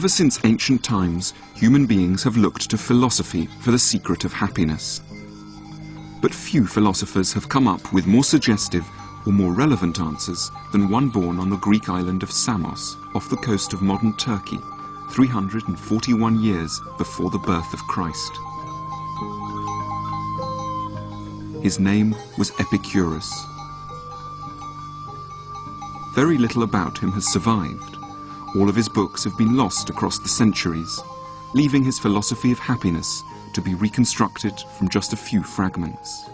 Ever since ancient times, human beings have looked to philosophy for the secret of happiness. But few philosophers have come up with more suggestive or more relevant answers than one born on the Greek island of Samos, off the coast of modern Turkey, 341 years before the birth of Christ. His name was Epicurus. Very little about him has survived. All of his books have been lost across the centuries, leaving his philosophy of happiness to be reconstructed from just a few fragments.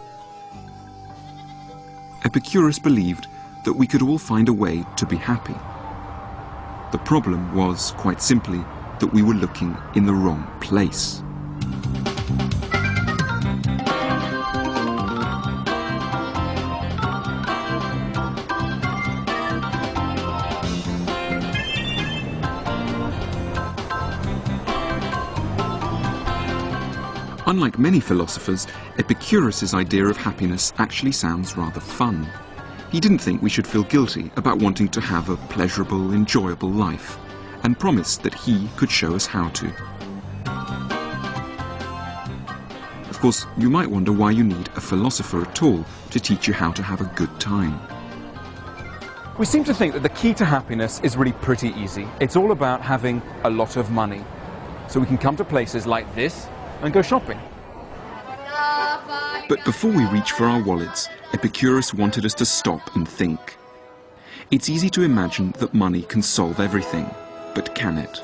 Epicurus believed that we could all find a way to be happy. The problem was, quite simply, that we were looking in the wrong place. Unlike many philosophers, Epicurus's idea of happiness actually sounds rather fun. He didn't think we should feel guilty about wanting to have a pleasurable, enjoyable life, and promised that he could show us how to. Of course, you might wonder why you need a philosopher at all to teach you how to have a good time. We seem to think that the key to happiness is really pretty easy. It's all about having a lot of money. So we can come to places like this and go shopping. But before we reach for our wallets, Epicurus wanted us to stop and think. It's easy to imagine that money can solve everything, but can it?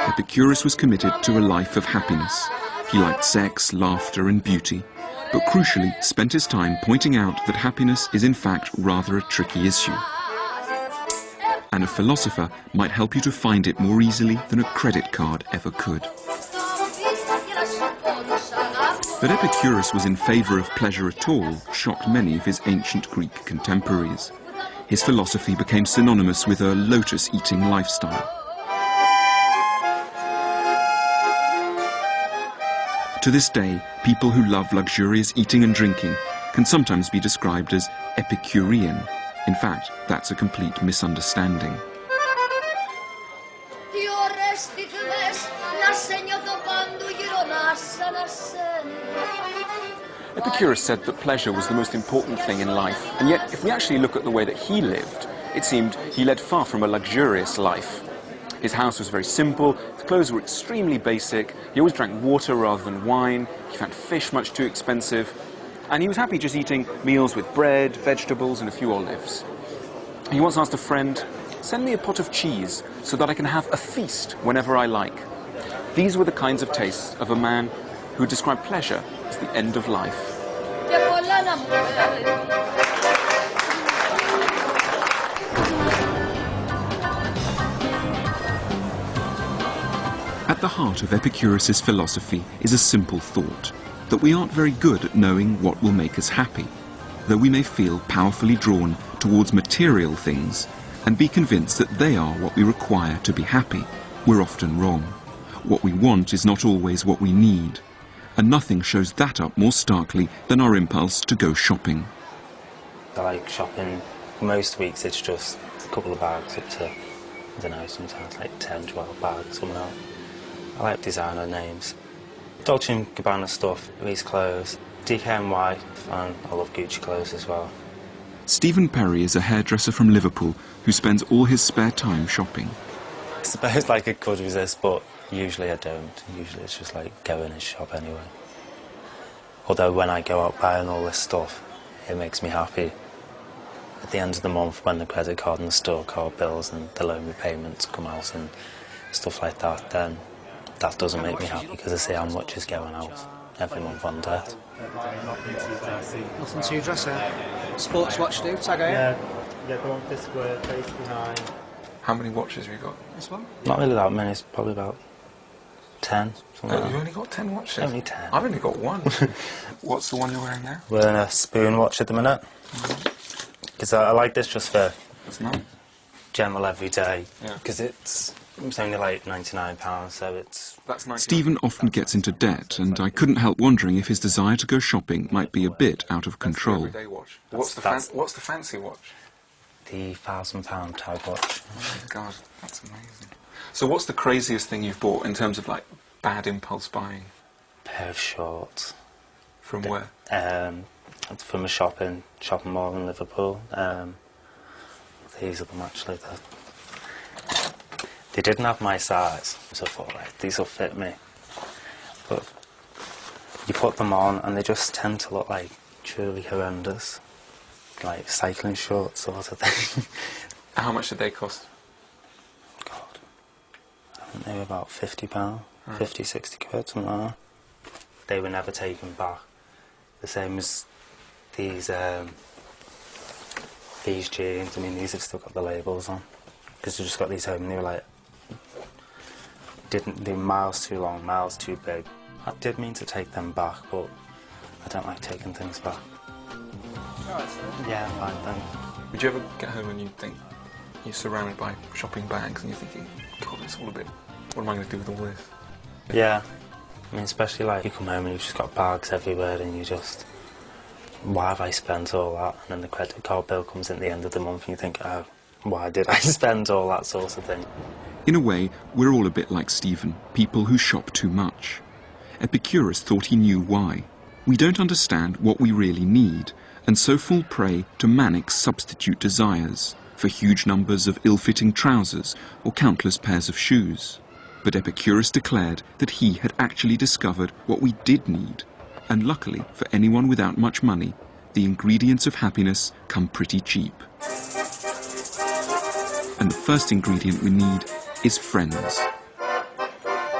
Epicurus was committed to a life of happiness. He liked sex, laughter and beauty, but crucially spent his time pointing out that happiness is in fact rather a tricky issue. And a philosopher might help you to find it more easily than a credit card ever could. That Epicurus was in favour of pleasure at all shocked many of his ancient Greek contemporaries. His philosophy became synonymous with a lotus-eating lifestyle. To this day, people who love luxurious eating and drinking can sometimes be described as Epicurean. In fact, that's a complete misunderstanding. Epicurus said that pleasure was the most important thing in life, and yet if we actually look at the way that he lived, it seemed he led far from a luxurious life. His house was very simple, his clothes were extremely basic, he always drank water rather than wine, he found fish much too expensive, and he was happy just eating meals with bread, vegetables and a few olives. He once asked a friend, "Send me a pot of cheese so that I can have a feast whenever I like." These were the kinds of tastes of a man who described pleasure as the end of life. At the heart of Epicurus's philosophy is a simple thought, that we aren't very good at knowing what will make us happy. Though we may feel powerfully drawn towards material things and be convinced that they are what we require to be happy, we're often wrong. What we want is not always what we need, and nothing shows that up more starkly than our impulse to go shopping. I like shopping. Most weeks it's just a couple of bags up to, I don't know, sometimes like 10, 12 bags coming out. I like designer names. Dolce & Gabbana stuff, Louise clothes, DKNY, and I love Gucci clothes as well. Stephen Perry is a hairdresser from Liverpool who spends all his spare time shopping. I suppose like I could resist, but usually I don't. Usually it's just like go in and shop anyway. Although when I go out buying all this stuff, it makes me happy. At the end of the month when the credit card and the store card bills and the loan repayments come out and stuff like that, then that doesn't make me happy because I see how much is going out every month on debt. Nothing too dressy. Sports watch do, tag out. Yeah, go on this way, face behind. How many watches have you got? This one? Not really that many, it's probably about 10. You've only got 10 watches? Only 10. I've only got one. What's the one you're wearing now? Wearing a spoon watch at the minute. Because I like this just for general everyday. Because it's only like £99, so it's... Stephen often gets into debt, and I couldn't help wondering if his desire to go shopping might be a bit out of control. What's the fancy watch? the £1,000 tag watch. Oh my God, that's amazing. So what's the craziest thing you've bought in terms of like bad impulse buying? Pair of shorts. From where? From a shopping mall in Liverpool. These are them actually. They didn't have my size, so I thought, right, these will fit me. But you put them on and they just tend to look like truly horrendous. Like cycling shorts sort of thing. How much did they cost? God. I think they were about £50, 50, 60 quid, something like that. They were never taken back. The same as these jeans. I mean, these have still got the labels on. Because we just got these home and they were like, they were miles too long, miles too big. I did mean to take them back, but I don't like taking things back. Yeah, fine, thanks. Would you ever get home and you think, you're surrounded by shopping bags and you're thinking, God, it's all a bit, what am I going to do with all this? Yeah. I mean, especially like you come home and you've just got bags everywhere and you just, why have I spent all that? And then the credit card bill comes in at the end of the month and you think, oh, why did I spend all that sort of thing? In a way, we're all a bit like Stephen, people who shop too much. Epicurus thought he knew why. We don't understand what we really need, and so fall prey to manic substitute desires for huge numbers of ill-fitting trousers or countless pairs of shoes. But Epicurus declared that he had actually discovered what we did need, and luckily for anyone without much money, the ingredients of happiness come pretty cheap. And the first ingredient we need is friends.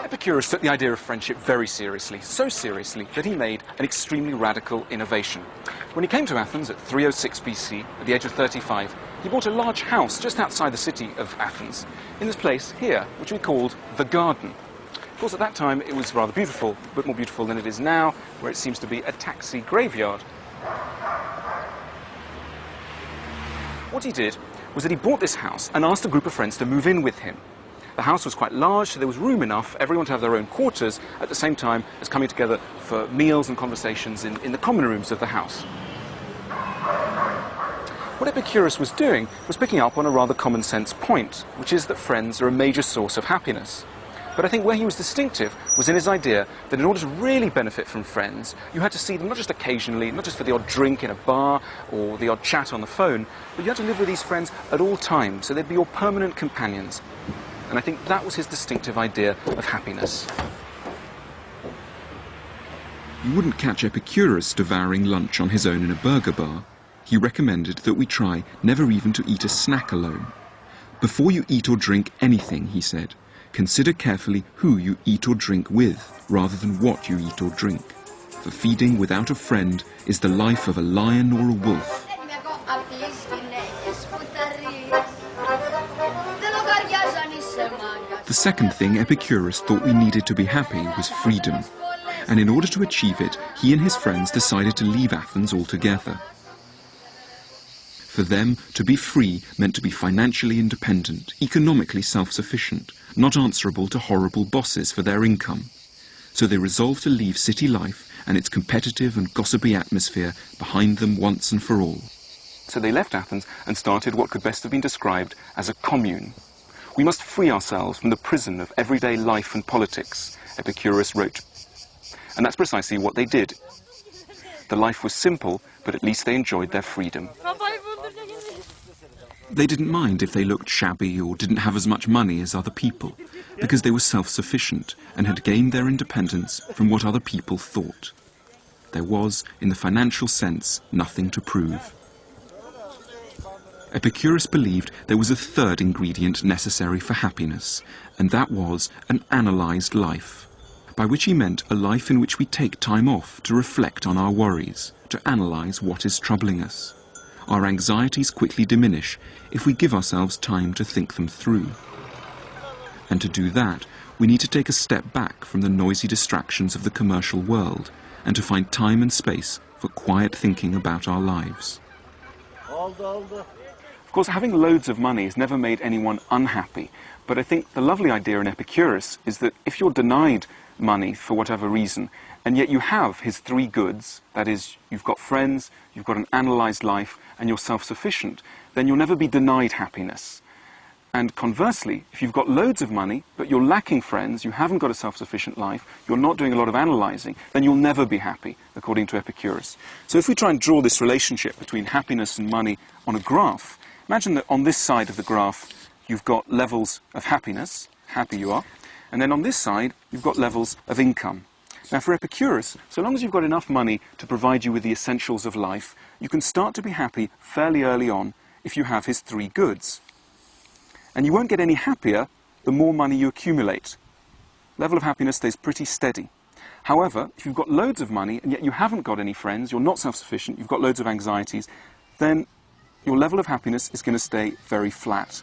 Epicurus took the idea of friendship very seriously, so seriously that he made an extremely radical innovation. When he came to Athens at 306 BC, at the age of 35, he bought a large house just outside the city of Athens, in this place here, which we called the Garden. Of course, at that time it was rather beautiful, a bit more beautiful than it is now, where it seems to be a taxi graveyard. What he did was that he bought this house and asked a group of friends to move in with him. The house was quite large, so there was room enough for everyone to have their own quarters at the same time as coming together for meals and conversations in the common rooms of the house. What Epicurus was doing was picking up on a rather common sense point, which is that friends are a major source of happiness. But I think where he was distinctive was in his idea that in order to really benefit from friends, you had to see them not just occasionally, not just for the odd drink in a bar or the odd chat on the phone, but you had to live with these friends at all times, so they'd be your permanent companions. And I think that was his distinctive idea of happiness. You wouldn't catch Epicurus devouring lunch on his own in a burger bar. He recommended that we try never even to eat a snack alone. Before you eat or drink anything, he said, consider carefully who you eat or drink with, rather than what you eat or drink. For feeding without a friend is the life of a lion or a wolf. The second thing Epicurus thought we needed to be happy was freedom. And in order to achieve it, he and his friends decided to leave Athens altogether. For them, to be free meant to be financially independent, economically self-sufficient, not answerable to horrible bosses for their income. So they resolved to leave city life and its competitive and gossipy atmosphere behind them once and for all. So they left Athens and started what could best have been described as a commune. We must free ourselves from the prison of everyday life and politics, Epicurus wrote. And that's precisely what they did. The life was simple, but at least they enjoyed their freedom. They didn't mind if they looked shabby or didn't have as much money as other people, because they were self-sufficient and had gained their independence from what other people thought. There was, in the financial sense, nothing to prove. Epicurus believed there was a third ingredient necessary for happiness, and that was an analysed life, by which he meant a life in which we take time off to reflect on our worries, to analyse what is troubling us. Our anxieties quickly diminish if we give ourselves time to think them through. And to do that, we need to take a step back from the noisy distractions of the commercial world and to find time and space for quiet thinking about our lives. Of course, having loads of money has never made anyone unhappy, but I think the lovely idea in Epicurus is that if you're denied money for whatever reason, and yet you have his three goods, that is, you've got friends, you've got an analysed life, and you're self-sufficient, then you'll never be denied happiness. And conversely, if you've got loads of money, but you're lacking friends, you haven't got a self-sufficient life, you're not doing a lot of analysing, then you'll never be happy, according to Epicurus. So if we try and draw this relationship between happiness and money on a graph, imagine that on this side of the graph, you've got levels of happiness, happy you are, and then on this side, you've got levels of income. Now for Epicurus, so long as you've got enough money to provide you with the essentials of life, you can start to be happy fairly early on if you have his three goods. And you won't get any happier the more money you accumulate. Level of happiness stays pretty steady. However, if you've got loads of money and yet you haven't got any friends, you're not self-sufficient, you've got loads of anxieties, then your level of happiness is going to stay very flat.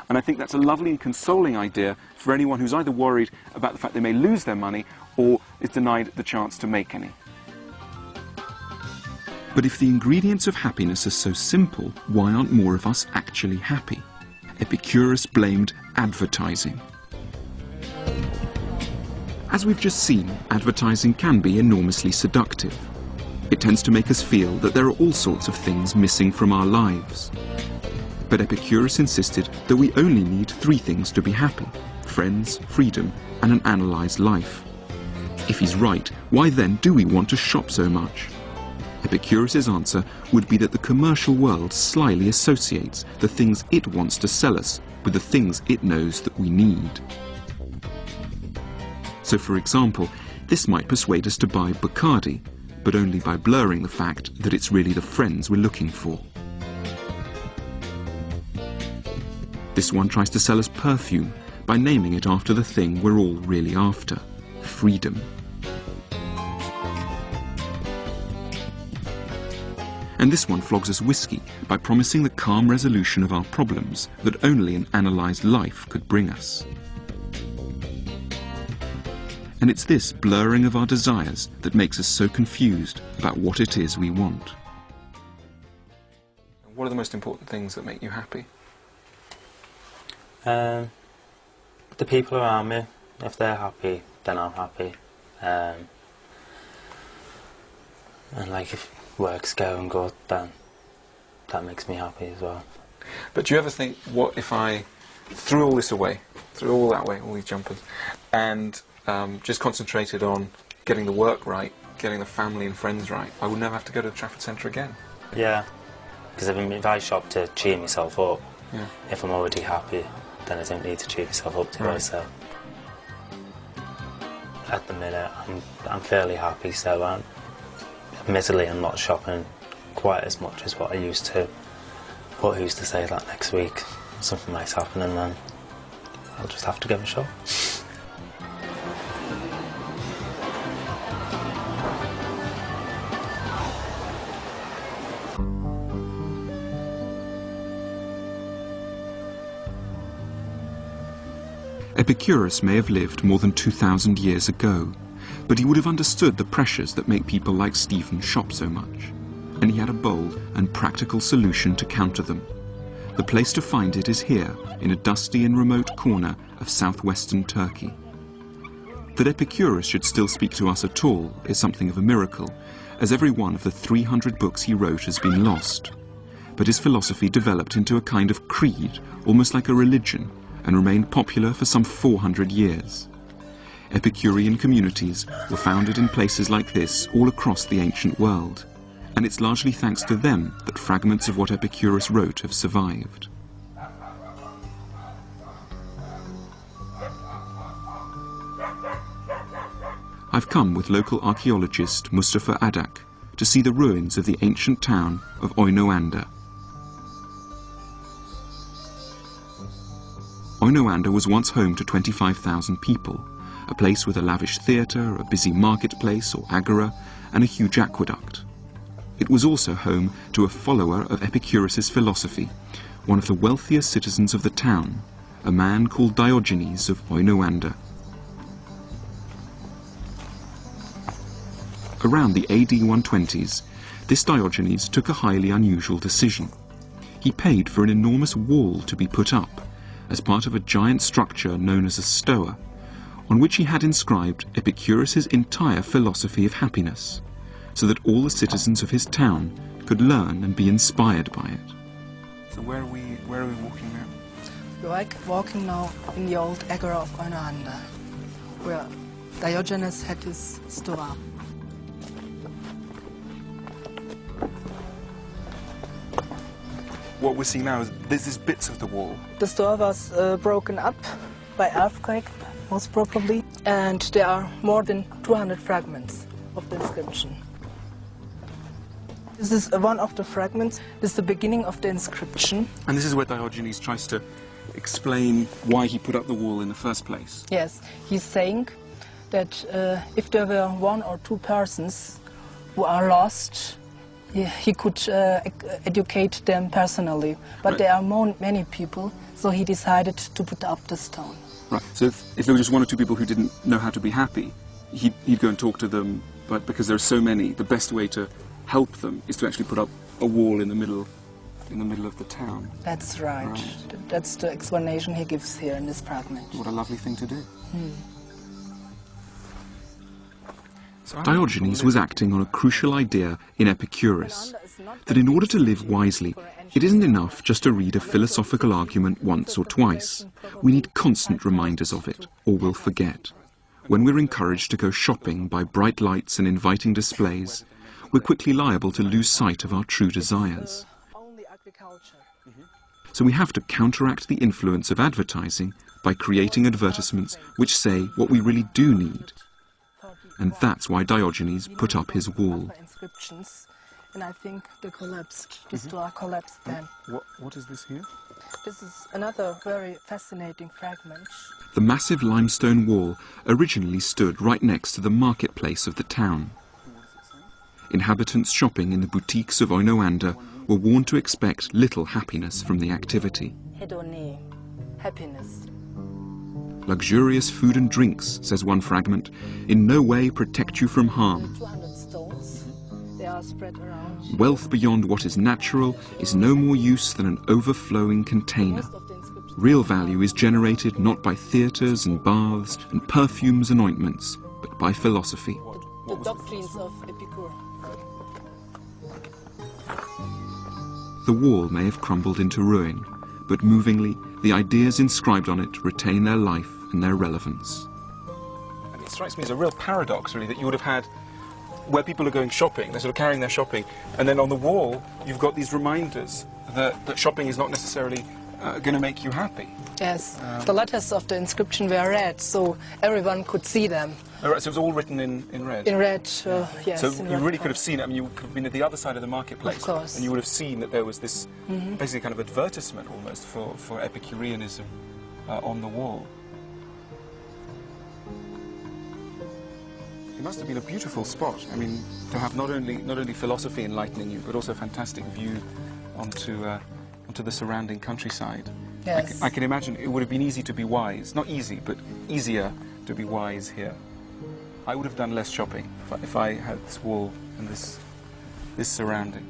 And I think that's a lovely and consoling idea for anyone who's either worried about the fact they may lose their money or is denied the chance to make any. But if the ingredients of happiness are so simple, why aren't more of us actually happy? Epicurus blamed advertising. As we've just seen, advertising can be enormously seductive. It tends to make us feel that there are all sorts of things missing from our lives. But Epicurus insisted that we only need three things to be happy: friends, freedom, and an analysed life. If he's right, why then do we want to shop so much? Epicurus's answer would be that the commercial world slyly associates the things it wants to sell us with the things it knows that we need. So for example, this might persuade us to buy Bacardi, but only by blurring the fact that it's really the friends we're looking for. This one tries to sell us perfume by naming it after the thing we're all really after: freedom. And this one flogs us whiskey by promising the calm resolution of our problems that only an analysed life could bring us. And it's this blurring of our desires that makes us so confused about what it is we want. What are the most important things that make you happy? The people around me. If they're happy, then I'm happy. And like if work's going good, then that makes me happy as well. But do you ever think, what if I threw all this away, threw all that away, all these jumpers, and just concentrated on getting the work right, getting the family and friends right, I would never have to go to the Trafford Centre again? Yeah, because if I shop to cheer myself up, Yeah. if I'm already happy, then I don't need to cheer myself up to Right. go. So at the minute, I'm fairly happy. So admittedly, I'm not shopping quite as much as what I used to. But who's to say that next week something might happen and then I'll just have to go and shop. Epicurus may have lived more than 2,000 years ago, but he would have understood the pressures that make people like Stephen shop so much, and he had a bold and practical solution to counter them. The place to find it is here, in a dusty and remote corner of southwestern Turkey. That Epicurus should still speak to us at all is something of a miracle, as every one of the 300 books he wrote has been lost. But his philosophy developed into a kind of creed, almost like a religion, and remained popular for some 400 years. Epicurean communities were founded in places like this all across the ancient world, and it's largely thanks to them that fragments of what Epicurus wrote have survived. I've come with local archaeologist Mustafa Adak to see the ruins of the ancient town of Oynoanda. Oynoanda was once home to 25,000 people, a place with a lavish theatre, a busy marketplace or agora, and a huge aqueduct. It was also home to a follower of Epicurus's philosophy, one of the wealthiest citizens of the town, a man called Diogenes of Oynoanda. Around the AD 120s, this Diogenes took a highly unusual decision. He paid for an enormous wall to be put up, as part of a giant structure known as a stoa, on which he had inscribed Epicurus's entire philosophy of happiness, so that all the citizens of his town could learn and be inspired by it. So where are we walking now? We're walking now in the old agora of Oinander, where Diogenes had his stoa. What we're seeing now is there's bits of the wall. The stoa was broken up by earthquake, most probably, and there are more than 200 fragments of the inscription. This is one of the fragments. This is the beginning of the inscription. And this is where Diogenes tries to explain why he put up the wall in the first place. Yes, he's saying that if there were one or two persons who are lost, he could educate them personally. But Right. there are many people, so he decided to put up the stone. Right. So if there were just one or two people who didn't know how to be happy, he'd go and talk to them. But because there are so many, the best way to help them is to actually put up a wall in the middle of the town. That's right. Right. That's the explanation he gives here in this fragment. What a lovely thing to do. Diogenes was acting on a crucial idea in Epicurus, that in order to live wisely, it isn't enough just to read a philosophical argument once or twice. We need constant reminders of it, or we'll forget. When we're encouraged to go shopping by bright lights and inviting displays, we're quickly liable to lose sight of our true desires. Only agriculture. So we have to counteract the influence of advertising by creating advertisements which say what we really do need. And that's why Diogenes put up his wall. Inscriptions, and I think they collapsed. The stoa collapsed then. What is this here? This is another very fascinating fragment. The massive limestone wall originally stood right next to the marketplace of the town. Inhabitants shopping in the boutiques of Oinander were warned to expect little happiness from the activity. Hedone, happiness. Luxurious food and drinks, says one fragment, in no way protect you from harm. 200 stones. They are spread around. Wealth beyond what is natural is no more use than an overflowing container. Most of the inscriptions. Real value is generated not by theatres and baths and perfumes and ointments, but by philosophy. The doctrines of Epicurus. The wall may have crumbled into ruin, but movingly, the ideas inscribed on it retain their life and their relevance. And it strikes me as a real paradox, really, that you would have had where people are going shopping, they're sort of carrying their shopping, and then on the wall you've got these reminders that shopping is not necessarily going to make you happy. Yes, the letters of the inscription were red, so everyone could see them. Oh, right, so it was all written in red? In red, yes. So in you red really could font. have seen it. I mean, you could have been at the other side of the marketplace. Of course. And you would have seen that there was this basically kind of advertisement almost for Epicureanism on the wall. It must have been a beautiful spot. I mean, to have not only philosophy enlightening you, but also a fantastic view onto the surrounding countryside. Yes. I can imagine it would have been easy to be wise. Not easy, but easier to be wise here. I would have done less shopping if I had this wall and this surrounding.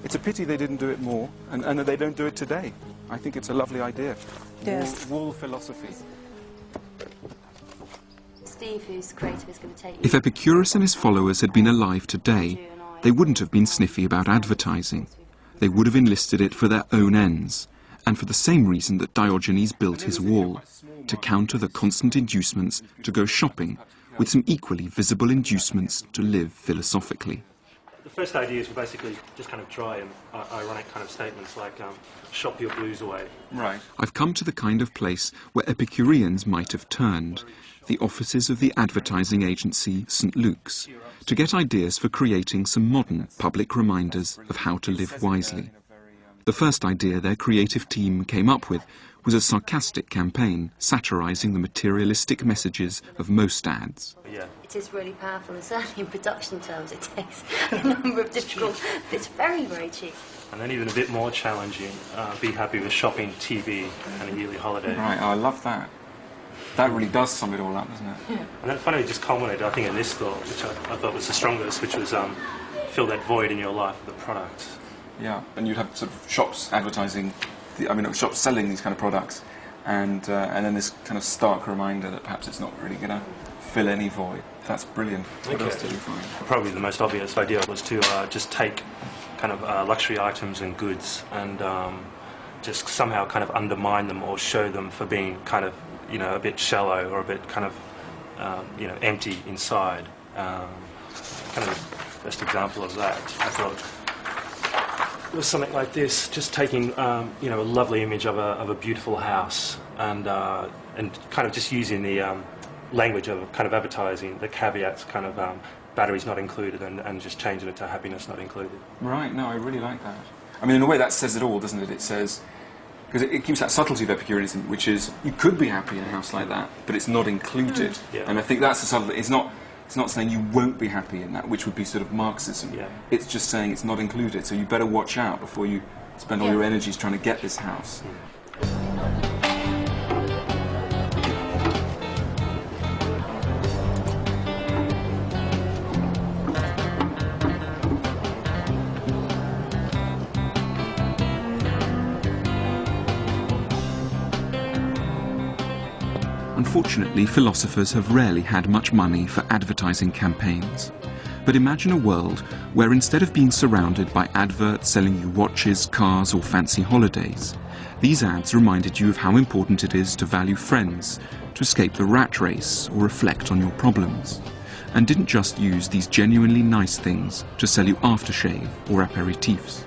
It's a pity they didn't do it more, and that they don't do it today. I think it's a lovely idea. Yes. Wall philosophy. Steve, who's creative, is going to take you. If Epicurus and his followers had been alive today, they wouldn't have been sniffy about advertising. They would have enlisted it for their own ends, and for the same reason that Diogenes built his wall, to counter the constant inducements to go shopping, with some equally visible inducements to live philosophically. The first ideas were basically just kind of dry and ironic kind of statements like, shop your blues away. Right. I've come to the kind of place where Epicureans might have turned, the offices of the advertising agency St. Luke's, to get ideas for creating some modern public reminders of how to live wisely. The first idea their creative team came up with was a sarcastic campaign satirising the materialistic messages of most ads. Yeah. It is really powerful, and certainly in production terms it takes a number of difficult... It's very, very cheap. And then even a bit more challenging, be happy with shopping, TV and a yearly holiday. Right, I love that. That really does sum it all up, doesn't it? Yeah. And then finally it just culminated, I think, in this thought, which I thought was the strongest, which was fill that void in your life with a product. Yeah, and you'd have sort of shops advertising, shops selling these kind of products, and then this kind of stark reminder that perhaps it's not really going to fill any void. That's brilliant. What else did you find? Probably the most obvious idea was to just take kind of luxury items and goods and just somehow kind of undermine them or show them for being kind of, you know, a bit shallow or a bit kind of, you know, empty inside. Kind of best example of that, I thought, was something like this, just taking, you know, a lovely image of a beautiful house and kind of just using the language of kind of advertising, the caveats, kind of batteries not included, and just changing it to happiness not included. Right, no, I really like that. I mean, in a way that says it all, doesn't it? It says, because it keeps that subtlety of Epicureanism, which is, you could be happy in a house like that, but it's not included. Yeah. And I think that's the subtlety. It's not saying you won't be happy in that, which would be sort of Marxism. Yeah. It's just saying it's not included, so you better watch out before you spend all your energies trying to get this house. Unfortunately, philosophers have rarely had much money for advertising campaigns. But imagine a world where instead of being surrounded by adverts selling you watches, cars or fancy holidays, these ads reminded you of how important it is to value friends, to escape the rat race or reflect on your problems, and didn't just use these genuinely nice things to sell you aftershave or aperitifs.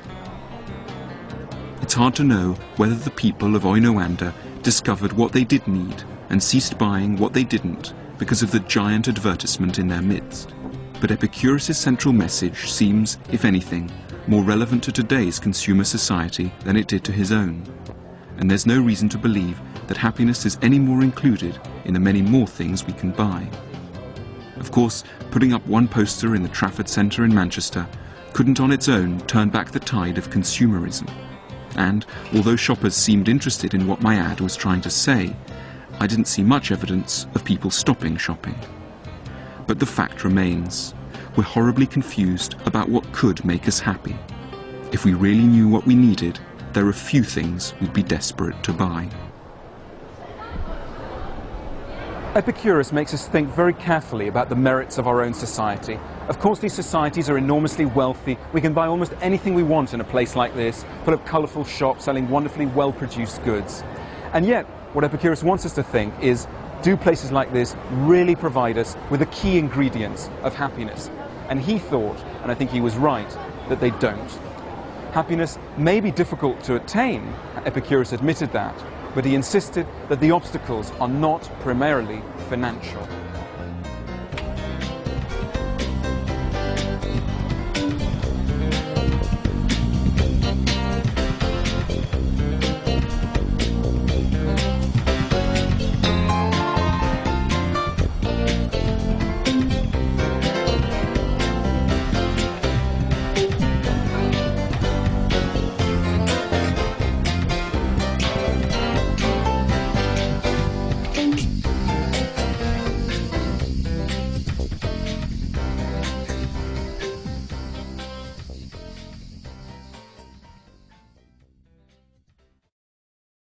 It's hard to know whether the people of Oinoanda discovered what they did need and ceased buying what they didn't because of the giant advertisement in their midst. But Epicurus' central message seems, if anything, more relevant to today's consumer society than it did to his own. And there's no reason to believe that happiness is any more included in the many more things we can buy. Of course, putting up one poster in the Trafford Centre in Manchester couldn't on its own turn back the tide of consumerism. And although shoppers seemed interested in what my ad was trying to say, I didn't see much evidence of people stopping shopping. But the fact remains, we're horribly confused about what could make us happy. If we really knew what we needed, there are few things we'd be desperate to buy. Epicurus makes us think very carefully about the merits of our own society. Of course, these societies are enormously wealthy. We can buy almost anything we want in a place like this, full of colourful shops selling wonderfully well-produced goods. And yet, what Epicurus wants us to think is, do places like this really provide us with the key ingredients of happiness? And he thought, and I think he was right, that they don't. Happiness may be difficult to attain, Epicurus admitted that, but he insisted that the obstacles are not primarily financial.